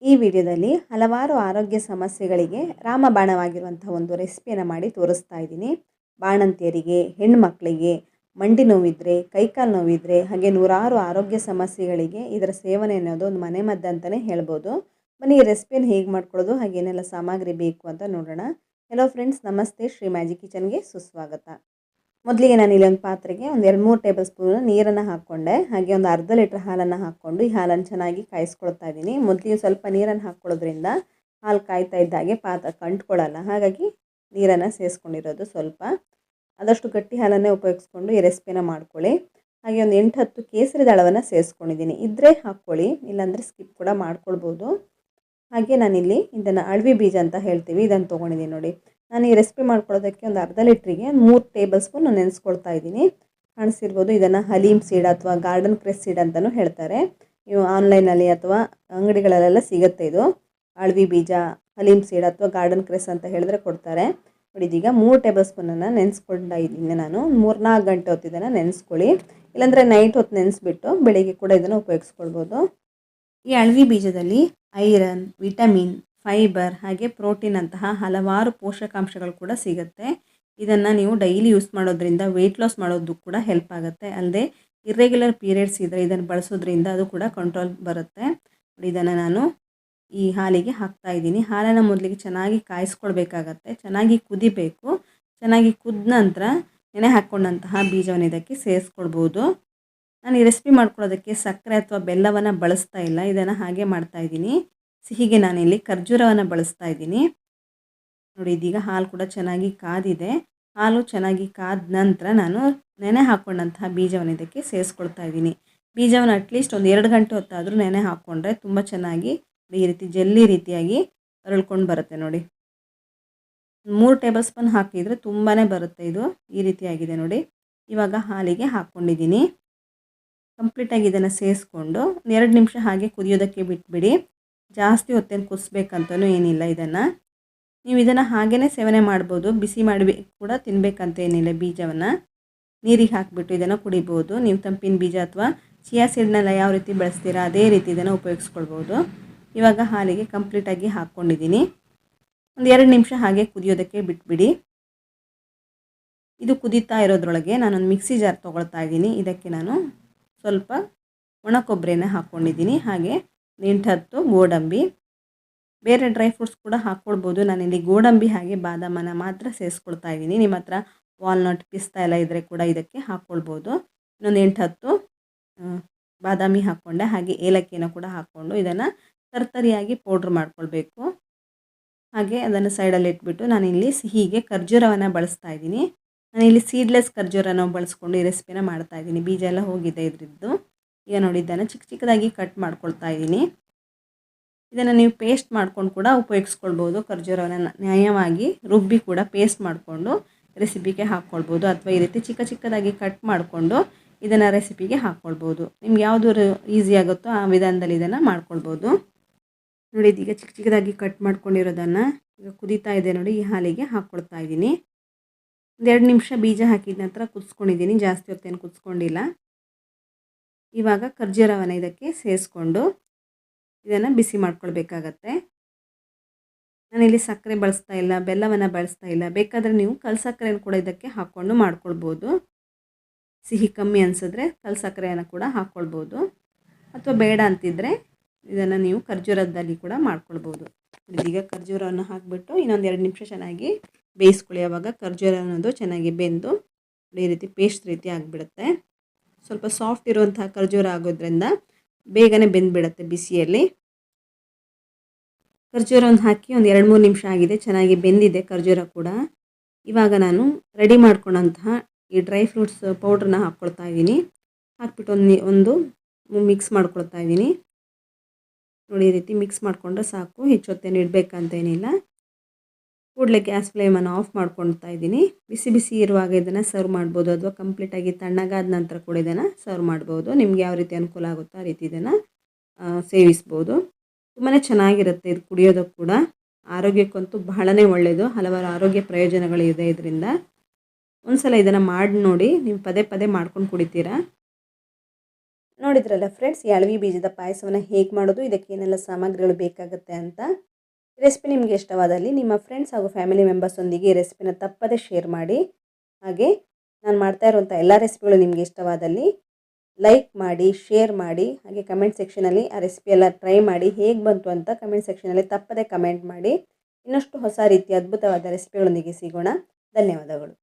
ಈ ವಿಡಿಯೋದಲ್ಲಿ ಹಲವಾರು ಆರೋಗ್ಯ ಸಮಸ್ಯೆಗಳಿಗೆ ರಾಮಬಾಣವಾಗಿರುವಂತಹ ಒಂದು ರೆಸಿಪಿಯನ್ನು ಮಾಡಿ ತೋರಿಸ್ತಾ ಇದ್ದೀನಿ. ಬಾಣಂತಿಯರಿಗೆ, ಹೆಣ್ಣುಮಕ್ಕಳಿಗೆ, ಮಂಡಿ ನೋವಿದ್ರೆ, ಕೈಕಾಲು ನೋವಿದ್ರೆ, ಹಾಗೆ ನೂರಾರು ಆರೋಗ್ಯ ಸಮಸ್ಯೆಗಳಿಗೆ ಇದರ ಸೇವನೆ ಅನ್ನೋದು ಒಂದು ಮನೆಮದ್ದು ಅಂತಲೇ ಹೇಳ್ಬೋದು. ಬನ್ನಿ ಈ ರೆಸಿಪಿಯನ್ನು ಹೇಗೆ ಮಾಡ್ಕೊಳ್ಳೋದು, ಹಾಗೆ ಏನೆಲ್ಲ ಸಾಮಗ್ರಿ ಬೇಕು ಅಂತ ನೋಡೋಣ. ಹೆಲೋ ಫ್ರೆಂಡ್ಸ್, ನಮಸ್ತೆ. ಶ್ರೀ ಮ್ಯಾಜಿಕ್ ಕಿಚನ್ಗೆ ಸುಸ್ವಾಗತ. ಮೊದಲಿಗೆ ನಾನು ಇಲ್ಲಿ ಒಂದು ಪಾತ್ರೆಗೆ ಒಂದು 2-3 ಟೇಬಲ್ ಸ್ಪೂನ್ ನೀರನ್ನು ಹಾಕ್ಕೊಂಡೆ. ಹಾಗೆ ಒಂದು ಅರ್ಧ ಲೀಟ್ರ್ ಹಾಲನ್ನು ಹಾಕ್ಕೊಂಡು ಈ ಹಾಲನ್ನು ಚೆನ್ನಾಗಿ ಕಾಯಿಸ್ಕೊಳ್ತಾ ಇದ್ದೀನಿ. ಮೊದಲಿಗೆ ಸ್ವಲ್ಪ ನೀರನ್ನು ಹಾಕ್ಕೊಳ್ಳೋದ್ರಿಂದ ಹಾಲು ಕಾಯ್ತಾ ಇದ್ದಾಗೆ ಪಾತ್ರಕ್ಕೆ ಅಂಟ್ಕೊಳ್ಳಲ್ಲ, ಹಾಗಾಗಿ ನೀರನ್ನು ಸೇರಿಸ್ಕೊಂಡಿರೋದು. ಸ್ವಲ್ಪ ಆದಷ್ಟು ಗಟ್ಟಿ ಹಾಲನ್ನೇ ಉಪಯೋಗಿಸ್ಕೊಂಡು ಈ ರೆಸಿಪಿನ ಮಾಡ್ಕೊಳ್ಳಿ. ಹಾಗೆ ಒಂದು 8-10 ಕೇಸರಿ ದಳವನ್ನು ಸೇರಿಸ್ಕೊಂಡಿದ್ದೀನಿ. ಇದ್ದರೆ ಹಾಕ್ಕೊಳ್ಳಿ, ಇಲ್ಲಾಂದರೆ ಸ್ಕಿಪ್ ಕೂಡ ಮಾಡ್ಕೊಳ್ಬೋದು. ಹಾಗೆ ನಾನಿಲ್ಲಿ ಇದನ್ನು ಅಳವಿ ಬೀಜ ಅಂತ ಹೇಳ್ತೀವಿ, ಇದನ್ನು ತೊಗೊಂಡಿದ್ದೀನಿ ನೋಡಿ. ನಾನು ಈ ರೆಸಿಪಿ ಮಾಡ್ಕೊಳ್ಳೋದಕ್ಕೆ ಒಂದು ಅರ್ಧ ಲೀಟ್ರಿಗೆ 3 ಟೇಬಲ್ ಸ್ಪೂನ್ ನೆನೆಸ್ಕೊಳ್ತಾ ಇದ್ದೀನಿ. ಕಾಣಿಸಿರ್ಬೋದು, ಇದನ್ನು ಹಲೀಮ್ ಸೀಡ್ ಅಥವಾ ಗಾರ್ಡನ್ ಕ್ರೆಸ್ ಸೀಡ್ ಅಂತಲೂ ಹೇಳ್ತಾರೆ. ನೀವು ಆನ್ಲೈನಲ್ಲಿ ಅಥವಾ ಅಂಗಡಿಗಳಲ್ಲೆಲ್ಲ ಸಿಗುತ್ತೆ. ಇದು ಅಳವಿ ಬೀಜ, ಹಲೀಮ್ ಸೀಡ್ ಅಥವಾ ಗಾರ್ಡನ್ ಕ್ರೆಸ್ ಅಂತ ಹೇಳಿದ್ರೆ ಕೊಡ್ತಾರೆ ನೋಡಿ. ಇದೀಗ 3 ಟೇಬಲ್ ಸ್ಪೂನನ್ನು ನೆನೆಸ್ಕೊಳ್ತಾ ಇದ್ದೀನಿ. ನಾನು 3-4 ಗಂಟೆ ಹೊತ್ತು ಇದನ್ನು ನೆನೆಸ್ಕೊಳ್ಳಿ, ಇಲ್ಲಾಂದರೆ ನೈಟ್ ಹೊತ್ತು ನೆನೆಸ್ಬಿಟ್ಟು ಬೆಳಿಗ್ಗೆ ಕೂಡ ಇದನ್ನು ಉಪಯೋಗಿಸ್ಕೊಳ್ಬೋದು. ಈ ಅಳವಿ ಬೀಜದಲ್ಲಿ ಐರನ್, ವಿಟಮಿನ್, ಫೈಬರ್ ಹಾಗೆ ಪ್ರೋಟೀನ್ ಅಂತಹ ಹಲವಾರು ಪೋಷಕಾಂಶಗಳು ಕೂಡ ಸಿಗುತ್ತೆ. ಇದನ್ನು ನೀವು ಡೈಲಿ ಯೂಸ್ ಮಾಡೋದ್ರಿಂದ ವೆಯ್ಟ್ ಲಾಸ್ ಮಾಡೋದು ಕೂಡ ಹೆಲ್ಪ್ ಆಗುತ್ತೆ. ಅಲ್ಲದೆ ಇರ್ರೆಗ್ಯುಲರ್ ಪೀರಿಯಡ್ಸ್ ಇದ್ದರೆ ಇದನ್ನು ಬಳಸೋದ್ರಿಂದ ಅದು ಕೂಡ ಕಂಟ್ರೋಲ್ ಬರುತ್ತೆ. ಇದನ್ನು ನಾನು ಈ ಹಾಲಿಗೆ ಹಾಕ್ತಾ ಇದ್ದೀನಿ. ಹಾಲನ್ನು ಮೊದಲಿಗೆ ಚೆನ್ನಾಗಿ ಕಾಯಿಸ್ಕೊಳ್ಬೇಕಾಗತ್ತೆ, ಚೆನ್ನಾಗಿ ಕುದಿಬೇಕು. ಚೆನ್ನಾಗಿ ಕುದ್ದ ನಂತರ ನೆನೆ ಹಾಕ್ಕೊಂಡಂತಹ ಬೀಜವನ್ನು ಇದಕ್ಕೆ ಸೇರಿಸ್ಕೊಳ್ಬೋದು. ನಾನು ಈ ರೆಸಿಪಿ ಮಾಡ್ಕೊಳ್ಳೋದಕ್ಕೆ ಸಕ್ಕರೆ ಅಥವಾ ಬೆಲ್ಲವನ್ನು ಬಳಸ್ತಾ ಇಲ್ಲ, ಇದನ್ನು ಹಾಗೆ ಮಾಡ್ತಾ ಇದ್ದೀನಿ. ಸಿಹಿಗೆ ನಾನಿಲ್ಲಿ ಖರ್ಜೂರವನ್ನು ಬಳಸ್ತಾ ಇದ್ದೀನಿ ನೋಡಿ. ಇದೀಗ ಹಾಲು ಕೂಡ ಚೆನ್ನಾಗಿ ಕಾದಿದೆ. ಹಾಲು ಚೆನ್ನಾಗಿ ಕಾದ ನಂತರ ನಾನು ನೆನೆ ಹಾಕ್ಕೊಂಡಂತಹ ಬೀಜವನ್ನು ಇದಕ್ಕೆ ಸೇರಿಸ್ಕೊಳ್ತಾ ಇದ್ದೀನಿ. ಬೀಜವನ್ನು ಅಟ್ಲೀಸ್ಟ್ ಒಂದು 2 ಗಂಟೆ ಹೊತ್ತಾದರೂ ನೆನೆ ಹಾಕ್ಕೊಂಡ್ರೆ ತುಂಬ ಚೆನ್ನಾಗಿ ಈ ರೀತಿ ಜೆಲ್ಲಿ ರೀತಿಯಾಗಿ ಅರಳ್ಕೊಂಡು ಬರುತ್ತೆ ನೋಡಿ. 3 ಟೇಬಲ್ ಸ್ಪೂನ್ ಹಾಕಿದರೆ ತುಂಬಾ ಬರುತ್ತೆ. ಇದು ಈ ರೀತಿಯಾಗಿದೆ ನೋಡಿ. ಇವಾಗ ಹಾಲಿಗೆ ಹಾಕ್ಕೊಂಡಿದ್ದೀನಿ. ಕಂಪ್ಲೀಟಾಗಿ ಇದನ್ನು ಸೇರಿಸ್ಕೊಂಡು 2 ನಿಮಿಷ ಹಾಗೆ ಕುದಿಯೋದಕ್ಕೆ ಬಿಟ್ಬಿಡಿ. ಜಾಸ್ತಿ ಹೊತ್ತೇನು ಕುದಿಸ್ಬೇಕಂತಲೂ ಏನಿಲ್ಲ. ನೀವು ಇದನ್ನು ಹಾಗೇ ಸೇವನೆ ಮಾಡ್ಬೋದು, ಬಿಸಿ ಮಾಡಿ ಕೂಡ ತಿನ್ನಬೇಕಂತ ಏನಿಲ್ಲ. ಬೀಜವನ್ನು ನೀರಿಗೆ ಹಾಕಿಬಿಟ್ಟು ಇದನ್ನು ಕುಡಿಬೋದು. ನೀವು ತಂಪಿನ ಬೀಜ ಅಥವಾ ಚಿಯಾ ಸೀಡ್ನೆಲ್ಲ ಯಾವ ರೀತಿ ಬಳಸ್ತೀರಾ ಅದೇ ರೀತಿ ಇದನ್ನು ಉಪಯೋಗಿಸ್ಕೊಳ್ಬೋದು. ಇವಾಗ ಹಾಲಿಗೆ ಕಂಪ್ಲೀಟಾಗಿ ಹಾಕ್ಕೊಂಡಿದ್ದೀನಿ. ಒಂದು 2 ನಿಮಿಷ ಹಾಗೆ ಕುದಿಯೋದಕ್ಕೆ ಬಿಟ್ಬಿಡಿ. ಇದು ಕುದೀತಾ ಇರೋದ್ರೊಳಗೆ ನಾನೊಂದು ಮಿಕ್ಸಿ ಜಾರ್ ತೊಗೊಳ್ತಾ ಇದ್ದೀನಿ. ಇದಕ್ಕೆ ನಾನು ಸ್ವಲ್ಪ ಒಣ ಕೊಬ್ಬರಿನ ಹಾಕ್ಕೊಂಡಿದ್ದೀನಿ. ಹಾಗೆ 8-10 ಗೋಡಂಬಿ, ಬೇರೆ ಡ್ರೈ ಫ್ರೂಟ್ಸ್ ಕೂಡ ಹಾಕ್ಕೊಳ್ಬೋದು. ನಾನಿಲ್ಲಿ ಗೋಡಂಬಿ ಹಾಗೆ ಬಾದಾಮನ್ನು ಮಾತ್ರ ಸೇರಿಸ್ಕೊಳ್ತಾ ಇದ್ದೀನಿ. ನಿಮ್ಮ ಹತ್ರ ವಾಲ್ನಟ್, ಪಿಸ್ತಾ ಎಲ್ಲ ಇದ್ದರೆ ಕೂಡ ಇದಕ್ಕೆ ಹಾಕ್ಕೊಳ್ಬೋದು. ಇನ್ನೊಂದು 8-10 ಬಾದಾಮಿ ಹಾಕ್ಕೊಂಡೆ. ಹಾಗೆ ಏಲಕ್ಕಿನ ಕೂಡ ಹಾಕ್ಕೊಂಡು ಇದನ್ನು ತರ್ತರಿಯಾಗಿ ಪೌಡ್ರ್ ಮಾಡ್ಕೊಳ್ಬೇಕು. ಹಾಗೆ ಅದನ್ನು ಸೈಡಲ್ಲಿ ಇಟ್ಬಿಟ್ಟು ನಾನಿಲ್ಲಿ ಸಿಹಿಗೆ ಖರ್ಜೂರವನ್ನು ಬಳಸ್ತಾ ಇದ್ದೀನಿ. ನಾನಿಲ್ಲಿ ಸೀಡ್ಲೆಸ್ ಖರ್ಜೂರನ ಬಳಸ್ಕೊಂಡು ಈ ರೆಸಿಪಿನ ಮಾಡ್ತಾ ಇದ್ದೀನಿ. ಬೀಜ ಎಲ್ಲ ಹೋಗಿದೆ ಇದ್ರದ್ದು. ಈಗ ನೋಡಿ, ಇದನ್ನು ಚಿಕ್ಕ ಚಿಕ್ಕದಾಗಿ ಕಟ್ ಮಾಡ್ಕೊಳ್ತಾ ಇದ್ದೀನಿ. ಇದನ್ನು ನೀವು ಪೇಸ್ಟ್ ಮಾಡ್ಕೊಂಡು ಕೂಡ ಉಪಯೋಗಿಸ್ಕೊಳ್ಬೋದು. ಖರ್ಜೂರವನ್ನು ನ್ಯಾಯವಾಗಿ ರುಬ್ಬಿ ಕೂಡ ಪೇಸ್ಟ್ ಮಾಡಿಕೊಂಡು ರೆಸಿಪಿಗೆ ಹಾಕ್ಕೊಳ್ಬೋದು, ಅಥವಾ ಈ ರೀತಿ ಚಿಕ್ಕ ಚಿಕ್ಕದಾಗಿ ಕಟ್ ಮಾಡಿಕೊಂಡು ಇದನ್ನು ರೆಸಿಪಿಗೆ ಹಾಕ್ಕೊಳ್ಬೋದು. ನಿಮ್ಗೆ ಯಾವುದು ಈಸಿ ಆಗುತ್ತೋ ಆ ವಿಧಾನದಲ್ಲಿ ಇದನ್ನು ಮಾಡ್ಕೊಳ್ಬೋದು ನೋಡಿ. ಇದೀಗ ಚಿಕ್ಕ ಚಿಕ್ಕದಾಗಿ ಕಟ್ ಮಾಡ್ಕೊಂಡಿರೋದನ್ನು ಈಗ ಕುದೀತಾ ಇದೆ ನೋಡಿ, ಈ ಹಾಲಿಗೆ ಹಾಕ್ಕೊಳ್ತಾ ಇದ್ದೀನಿ. 2 ನಿಮಿಷ ಬೀಜ ಹಾಕಿದ ನಂತರ ಕುದಿಸ್ಕೊಂಡಿದ್ದೀನಿ, ಜಾಸ್ತಿ ಹೊತ್ತೇನು ಕುದಿಸ್ಕೊಂಡಿಲ್ಲ. ಇವಾಗ ಖರ್ಜೂರವನ್ನು ಇದಕ್ಕೆ ಸೇರಿಸ್ಕೊಂಡು ಇದನ್ನು ಬಿಸಿ ಮಾಡ್ಕೊಳ್ಬೇಕಾಗತ್ತೆ. ನಾನಿಲ್ಲಿ ಸಕ್ಕರೆ ಬಳಸ್ತಾ ಇಲ್ಲ, ಬೆಲ್ಲವನ್ನು ಬಳಸ್ತಾ ಇಲ್ಲ. ಬೇಕಾದರೆ ನೀವು ಕಲ್ಸಕ್ಕರೆಯನ್ನು ಕೂಡ ಇದಕ್ಕೆ ಹಾಕ್ಕೊಂಡು ಮಾಡ್ಕೊಳ್ಬೋದು. ಸಿಹಿ ಕಮ್ಮಿ ಅನಿಸಿದ್ರೆ ಕಲ್ಸಕ್ಕರೆಯನ್ನು ಕೂಡ ಹಾಕ್ಕೊಳ್ಬೋದು, ಅಥವಾ ಬೇಡ ಅಂತಿದ್ದರೆ ಇದನ್ನು ನೀವು ಖರ್ಜೂರದಲ್ಲಿ ಕೂಡ ಮಾಡ್ಕೊಳ್ಬೋದು. ಇದೀಗ ಖರ್ಜೂರವನ್ನು ಹಾಕಿಬಿಟ್ಟು ಇನ್ನೊಂದು 2 ನಿಮಿಷ ಚೆನ್ನಾಗಿ ಬೇಯಿಸ್ಕೊಳ್ಳಿ. ಆವಾಗ ಖರ್ಜೂರ ಅನ್ನೋದು ಚೆನ್ನಾಗಿ ಬೆಂದು ಈ ರೀತಿ ಪೇಸ್ಟ್ ರೀತಿ ಆಗಿಬಿಡುತ್ತೆ. ಸ್ವಲ್ಪ ಸಾಫ್ಟ್ ಇರುವಂತಹ ಖರ್ಜೂರ ಆಗೋದ್ರಿಂದ ಬೇಗನೆ ಬೆಂದುಬಿಡುತ್ತೆ ಬಿಸಿಯಲ್ಲಿ. ಖರ್ಜೂರವನ್ನು ಹಾಕಿ ಒಂದು 2-3 ನಿಮಿಷ ಆಗಿದೆ, ಚೆನ್ನಾಗಿ ಬೆಂದಿದೆ ಖರ್ಜೂರ ಕೂಡ. ಇವಾಗ ನಾನು ರೆಡಿ ಮಾಡ್ಕೊಂಡಂತಹ ಈ ಡ್ರೈ ಫ್ರೂಟ್ಸ್ ಪೌಡ್ರನ್ನ ಹಾಕ್ಕೊಳ್ತಾ ಇದ್ದೀನಿ. ಹಾಕ್ಬಿಟ್ಟು ಒಂದು ಮಿಕ್ಸ್ ಮಾಡ್ಕೊಳ್ತಾ ಇದ್ದೀನಿ ನೋಡಿ. ಈ ರೀತಿ ಮಿಕ್ಸ್ ಮಾಡಿಕೊಂಡ್ರೆ ಸಾಕು, ಹೆಚ್ಚು ಹೊತ್ತೇನು ಇಡಬೇಕಂತೇನಿಲ್ಲ. ಕೂಡಲೇ ಗ್ಯಾಸ್ ಫ್ಲೇಮನ್ನು ಆಫ್ ಮಾಡ್ಕೊಳ್ತಾ ಇದ್ದೀನಿ. ಬಿಸಿ ಬಿಸಿ ಇರುವಾಗ ಇದನ್ನು ಸರ್ವ್ ಮಾಡ್ಬೋದು, ಅಥವಾ ಕಂಪ್ಲೀಟಾಗಿ ತಣ್ಣಗಾದ ನಂತರ ಕೂಡ ಇದನ್ನು ಸರ್ವ್ ಮಾಡ್ಬೋದು. ನಿಮ್ಗೆ ಯಾವ ರೀತಿ ಅನುಕೂಲ ಆಗುತ್ತೋ ಆ ರೀತಿ ಇದನ್ನು ಸೇವಿಸ್ಬೋದು. ತುಂಬಾ ಚೆನ್ನಾಗಿರುತ್ತೆ ಇದು ಕುಡಿಯೋದಕ್ಕೆ ಕೂಡ. ಆರೋಗ್ಯಕ್ಕಂತೂ ಬಹಳನೇ ಒಳ್ಳೆಯದು, ಹಲವಾರು ಆರೋಗ್ಯ ಪ್ರಯೋಜನಗಳಿದೆ ಇದರಿಂದ. ಒಂದು ಸಲ ಇದನ್ನು ಮಾಡಿ ನೋಡಿ, ನೀವು ಪದೇ ಪದೇ ಮಾಡ್ಕೊಂಡು ಕುಡಿತೀರಾ. ನೋಡಿದ್ರಲ್ಲ ಫ್ರೆಂಡ್ಸ್, ಈ ಅಳವಿ ಬೀಜದ ಪಾಯಸವನ್ನು ಹೇಗೆ ಮಾಡೋದು, ಇದಕ್ಕೇನೆಲ್ಲ ಸಾಮಗ್ರಿಗಳು ಬೇಕಾಗುತ್ತೆ ಅಂತ. ರೆಸಿಪಿ ನಿಮಗೆ ಇಷ್ಟವಾದಲ್ಲಿ ನಿಮ್ಮ ಫ್ರೆಂಡ್ಸ್ ಹಾಗೂ ಫ್ಯಾಮಿಲಿ ಮೆಂಬರ್ಸೊಂದಿಗೆ ಈ ರೆಸಿಪಿನ ತಪ್ಪದೇ ಶೇರ್ ಮಾಡಿ. ಹಾಗೆ ನಾನು ಮಾಡ್ತಾ ಇರುವಂಥ ಎಲ್ಲ ರೆಸಿಪಿಗಳು ನಿಮಗೆ ಇಷ್ಟವಾದಲ್ಲಿ ಲೈಕ್ ಮಾಡಿ, ಶೇರ್ ಮಾಡಿ. ಹಾಗೆ ಕಮೆಂಟ್ ಸೆಕ್ಷನಲ್ಲಿ ಆ ರೆಸಿಪಿ ಎಲ್ಲ ಟ್ರೈ ಮಾಡಿ ಹೇಗೆ ಬಂತು ಅಂತ ಕಮೆಂಟ್ ಸೆಕ್ಷನಲ್ಲಿ ತಪ್ಪದೇ ಕಮೆಂಟ್ ಮಾಡಿ. ಇನ್ನಷ್ಟು ಹೊಸ ರೀತಿಯ ಅದ್ಭುತವಾದ ರೆಸಿಪಿಗಳೊಂದಿಗೆ ಸಿಗೋಣ. ಧನ್ಯವಾದಗಳು.